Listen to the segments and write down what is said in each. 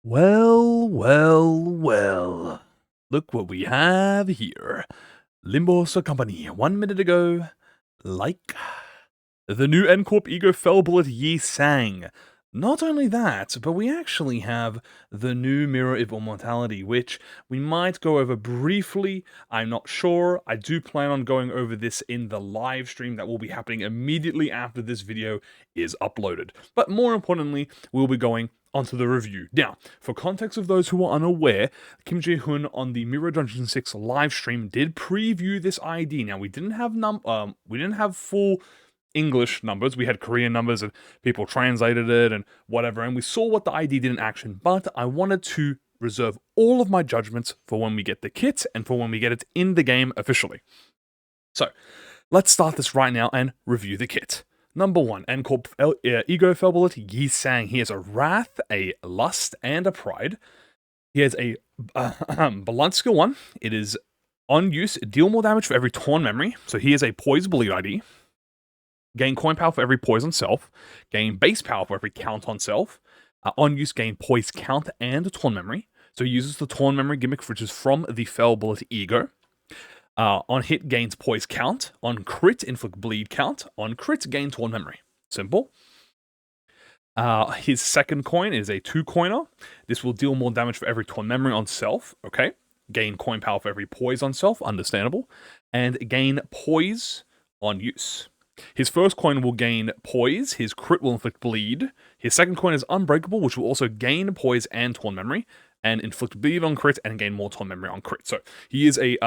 Well, well, well. Look what we have here. Limbus Company, 1 minute ago. Like. The new Corp Ego fell bullet Yi Sang. Not only that, but we actually have the new Mirror of Immortality, which we might go over briefly. I'm not sure. I do plan on going over this in the live stream that will be happening immediately after this video is uploaded. But more importantly, we'll be going onto the review. Now, for context of those who are unaware, Kim Jae-hoon on the Mirror Dungeon 6 live stream did preview this ID. Now, we didn't have full English numbers, we had Korean numbers and people translated it and whatever, and we saw what the ID did in action, but I wanted to reserve all of my judgments for when we get the kit and for when we get it in the game officially. So, let's start this right now and review the kit. Number 1, Corp Ego fell bullet Yi Sang. He has a Wrath, a Lust, and a Pride. He has a Blunt Skill 1. It is on use, deal more damage for every torn memory. So he has a Poise Bleed ID. Gain coin power for every poise on self. Gain base power for every count on self. On use, gain poise count and torn memory. So he uses the torn memory gimmick, which is from the fell bullet ego. On hit, gains poise count. On crit, inflict bleed count. On crit, gain torn memory. Simple. His second coin is a 2-coiner. This will deal more damage for every torn memory on self. Okay. Gain coin power for every poise on self. Understandable. And gain poise on use. His first coin will gain poise, his crit will inflict bleed. His second coin is unbreakable, which will also gain poise and torn memory, and inflict bleed on crit and gain more torn memory on crit. So he is a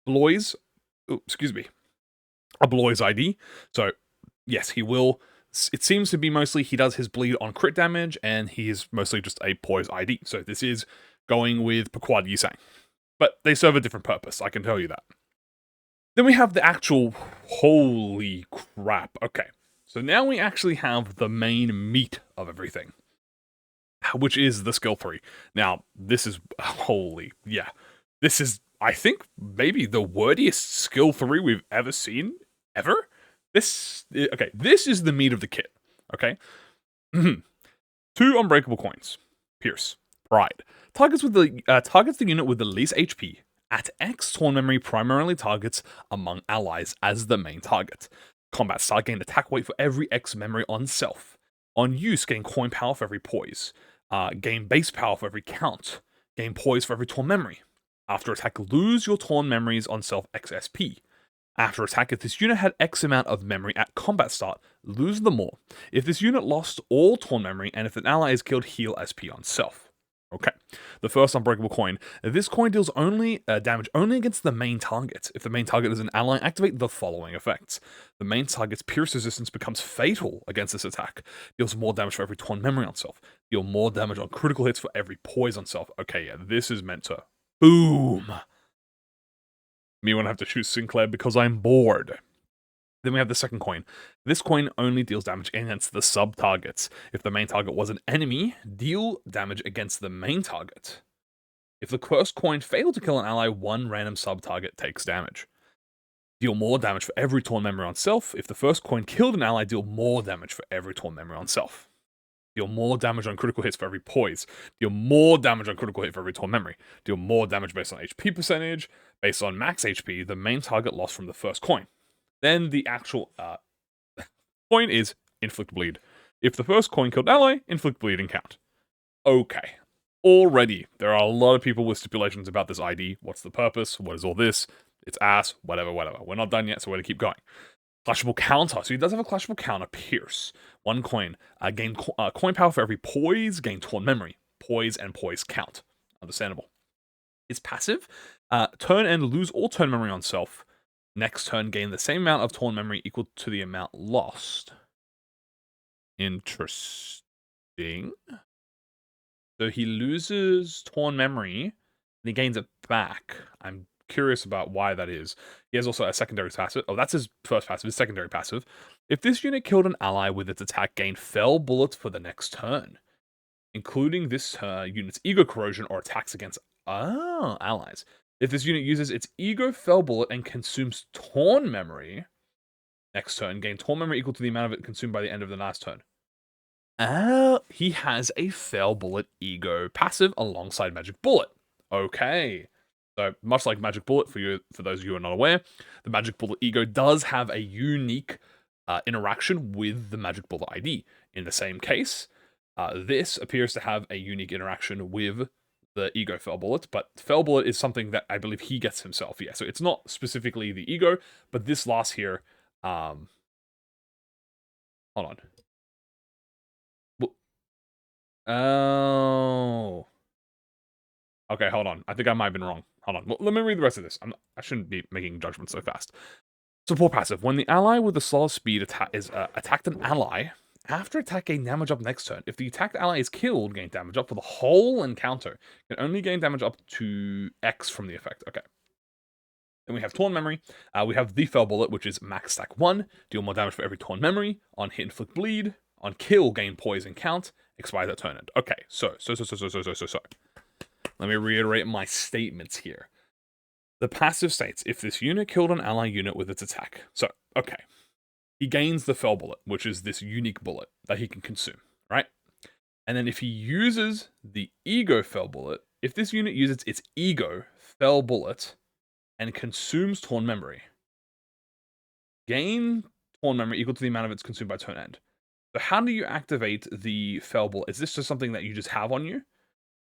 Blois ID. So yes, he will. It seems to be mostly he does his bleed on crit damage, and he is mostly just a poise ID. So this is going with Pequod Yi Sang. But they serve a different purpose, I can tell you that. Then we have the actual, holy crap. Okay, so now we actually have the main meat of everything, which is the skill 3. Now, this is, this is, I think, maybe the wordiest skill 3 we've ever seen, ever? This is the meat of the kit, okay? 2 unbreakable coins. Pierce. Pride. Targets the unit with the least HP. At X, torn memory primarily targets among allies as the main target. Combat start, gain attack weight for every X memory on self. On use, gain coin power for every poise. Gain base power for every count. Gain poise for every torn memory. After attack, lose your torn memories on self X SP. After attack, if this unit had X amount of memory at combat start, lose them all. If this unit lost all torn memory, and if an ally is killed, heal SP on self. Okay, the first unbreakable coin. This coin deals damage only against the main target. If the main target is an ally, activate the following effects. The main target's pierce resistance becomes fatal against this attack. Deals more damage for every torn memory on self. Deal more damage on critical hits for every poise on self. Okay, yeah, this is meant to boom. Me when I have to shoot Sinclair because I'm bored. Then we have the second coin. This coin only deals damage against the sub-targets. If the main target was an enemy, deal damage against the main target. If the first coin failed to kill an ally, one random sub-target takes damage. Deal more damage for every torn memory on self. If the first coin killed an ally, deal more damage for every torn memory on self. Deal more damage on critical hits for every poise. Deal more damage on critical hit for every torn memory. Deal more damage based on HP percentage. Based on max HP, the main target lost from the first coin. Then the actual coin is inflict bleed. If the first coin killed ally, inflict bleed and count. Okay. Already, there are a lot of people with stipulations about this ID. What's the purpose? What is all this? It's ass. Whatever. We're not done yet, so we're going to keep going. Clashable counter. So he does have a clashable counter. Pierce. 1 coin. Gain coin power for every poise. Gain torn memory. Poise and poise count. Understandable. His passive. Turn and lose all turn memory on self. Next turn, gain the same amount of torn memory equal to the amount lost. Interesting. So he loses torn memory, and he gains it back. I'm curious about why that is. He has also a secondary passive. Oh, that's his first passive, his secondary passive. If this unit killed an ally with its attack, gain fell bullets for the next turn, including this unit's ego corrosion or attacks against allies. If this unit uses its ego fell bullet and consumes torn memory, next turn, gain torn memory equal to the amount of it consumed by the end of the last turn. He has a Fail Bullet Ego passive alongside Magic Bullet. Okay. So much like Magic Bullet, for those of you who are not aware, the Magic Bullet Ego does have a unique interaction with the Magic Bullet ID. In the same case, this appears to have a unique interaction with the Ego Fail Bullet, but Fail Bullet is something that I believe he gets himself. Yeah, so it's not specifically the Ego, but this last here, hold on. Oh. Okay, hold on. I think I might have been wrong. Hold on. Let me read the rest of this. I shouldn't be making judgments so fast. Support passive. When the ally with the slowest speed attacked an ally, after attack gain damage up next turn. If the attacked ally is killed, gain damage up for the whole encounter. You can only gain damage up to X from the effect. Okay. Then we have Torn Memory. We have the Fell Bullet, which is max stack 1. Deal more damage for every Torn Memory. On hit, inflict bleed. On kill, gain poison count. Expire that turn end. Okay, so. Let me reiterate my statements here. The passive states, if this unit killed an ally unit with its attack. So, okay. He gains the Fell Bullet, which is this unique bullet that he can consume, right? And then if he uses the Ego Fell Bullet, if this unit uses its Ego Fell Bullet and consumes Torn Memory, gain Torn Memory equal to the amount of it's consumed by turn end. So how do you activate the Fell Bullet? Is this just something that you just have on you?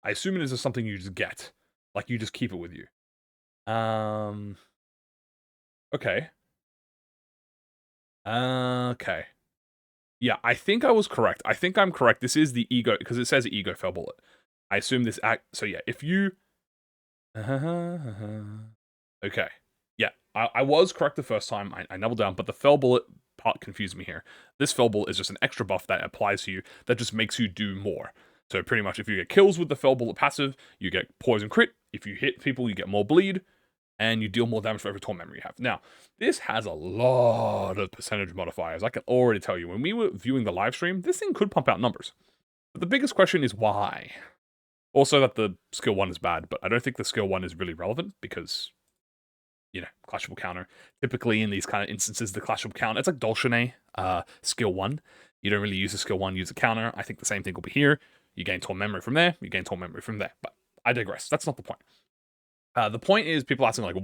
I assume it is just something you just get. Like, you just keep it with you. Okay. Okay. Yeah, I think I was correct. I think I'm correct. This is the Ego, because it says Ego Fell Bullet. I assume this so yeah, if you... Okay. Yeah, I was correct the first time. I doubled down, but the Fell Bullet part confused me here. This Fell Bullet is just an extra buff that applies to you that just makes you do more. So pretty much if you get kills with the Fell Bullet passive, you get poison crit. If you hit people, you get more bleed. And you deal more damage for every Torn Memory you have. Now, this has a lot of percentage modifiers. I can already tell you, when we were viewing the live stream, this thing could pump out numbers. But the biggest question is why? Also that the skill 1 is bad, but I don't think the skill 1 is really relevant because, you know, clashable counter. Typically in these kind of instances, the clashable counter, it's like Dulcinea, skill 1. You don't really use a skill 1, use a counter. I think the same thing will be here. You gain Torn Memory from there, you gain Torn Memory from there. But I digress. That's not the point. The point is people asking like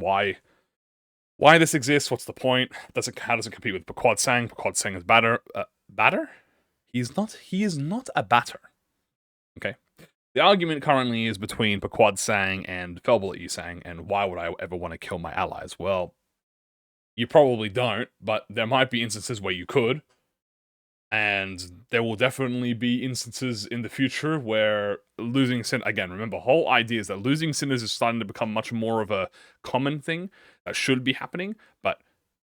why this exists, what's the point? How does it compete with Pequod Sang? Pequod Sang is batter. Batter? He is not a batter. Okay. The argument currently is between Pequod Sang and Fell Bullet Yusang, and why would I ever want to kill my allies? Well, you probably don't, but there might be instances where you could. And there will definitely be instances in the future where losing Sin... Again, remember, the whole idea is that losing Sinners is starting to become much more of a common thing that should be happening, but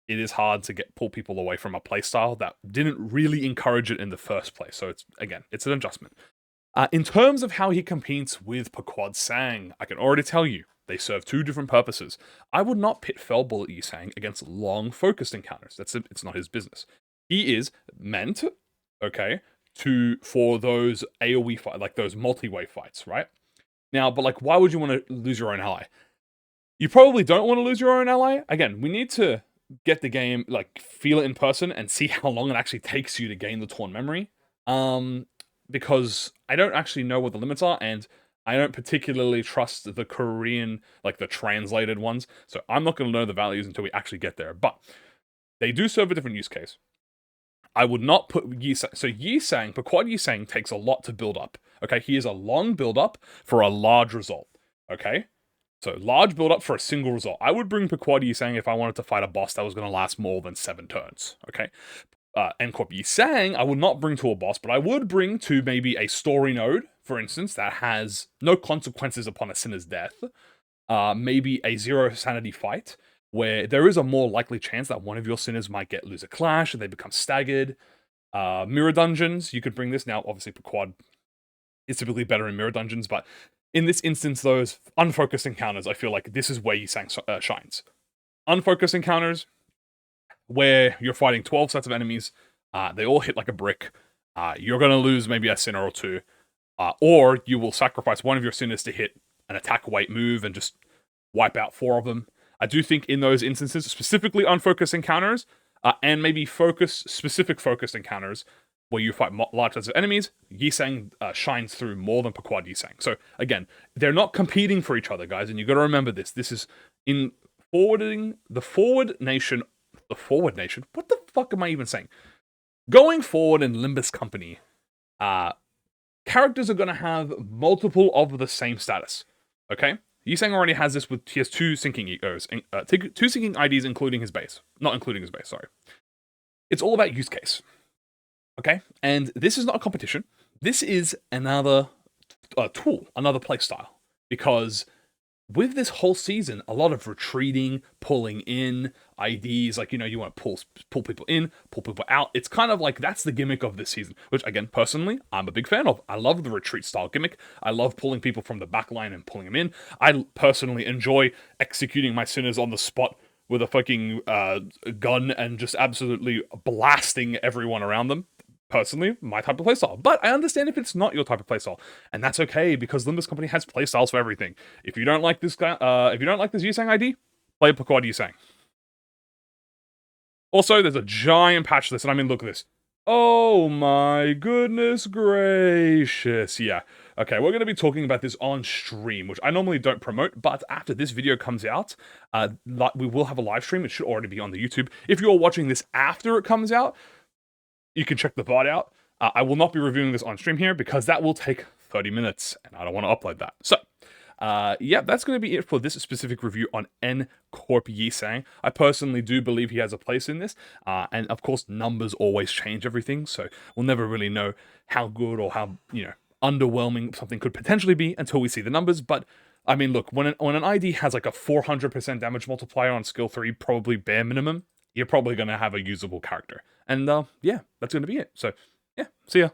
it is hard to pull people away from a playstyle that didn't really encourage it in the first place. So it's an adjustment. In terms of how he competes with Pequod Sang, I can already tell you, they serve two different purposes. I would not pit Fell Bullet Yusang against long focused encounters. It's not his business. He is meant, okay, for those AoE fights, like those multi-wave fights, right? Now, but like, why would you want to lose your own ally? You probably don't want to lose your own ally. Again, we need to get the game, like, feel it in person and see how long it actually takes you to gain the Torn Memory. Because I don't actually know what the limits are, and I don't particularly trust the Korean, like the translated ones. So I'm not going to know the values until we actually get there. But they do serve a different use case. I would not put Yisang. So Yisang, Pequod Yisang takes a lot to build up. Okay, he is a long build up for a large result. Okay, so large build up for a single result. I would bring Pequod Yisang if I wanted to fight a boss that was going to last more than 7 turns. Okay, and Corp Yisang I would not bring to a boss, but I would bring to maybe a story node, for instance, that has no consequences upon a sinner's death. Maybe a 0 sanity fight, where there is a more likely chance that one of your sinners might lose a clash and they become staggered. Mirror dungeons, you could bring this. Now, obviously, Pequod is typically better in mirror dungeons, but in this instance, those unfocused encounters, I feel like this is where Yisang shines. Unfocused encounters, where you're fighting 12 sets of enemies, they all hit like a brick. You're going to lose maybe a sinner or two, or you will sacrifice one of your sinners to hit an attack weight move and just wipe out 4 of them. I do think in those instances, specifically unfocused encounters, and maybe specific focused encounters, where you fight large sets of enemies, Yisang shines through more than Pequod Yisang. So again, they're not competing for each other, guys, and you got to remember this. This is in forwarding the Forward Nation. The Forward Nation? What the fuck am I even saying? Going forward in Limbus Company, characters are going to have multiple of the same status. Okay? Yisang already has this with, he has 2 syncing egos, 2 syncing IDs including his base. Not including his base, sorry. It's all about use case. Okay? And this is not a competition. This is another tool, another playstyle. Because with this whole season, a lot of retreating, pulling in, IDs, like, you want to pull people in, pull people out. It's kind of like, that's the gimmick of this season, which, again, personally, I'm a big fan of. I love the retreat style gimmick. I love pulling people from the back line and pulling them in. I personally enjoy executing my sinners on the spot with a fucking gun and just absolutely blasting everyone around them. Personally, my type of playstyle. But I understand if it's not your type of playstyle, and that's okay because Limbus Company has playstyles for everything. If you don't like this guy, if you don't like this Yisang ID, play Pequod Yisang. Also, there's a giant patch list, and I mean, look at this. Oh my goodness gracious! Yeah. Okay, we're going to be talking about this on stream, which I normally don't promote, but after this video comes out, we will have a live stream. It should already be on the YouTube. If you're watching this after it comes out, you can check the VOD out. I will not be reviewing this on stream here because that will take 30 minutes and I don't want to upload that. So, yeah, that's going to be it for this specific review on Corp Yisang. I personally do believe he has a place in this. And of course, numbers always change everything. So we'll never really know how good or how, underwhelming something could potentially be until we see the numbers. But I mean, look, when an ID has like a 400% damage multiplier on skill 3, probably bare minimum, you're probably going to have a usable character. And yeah, that's going to be it. So yeah, see ya.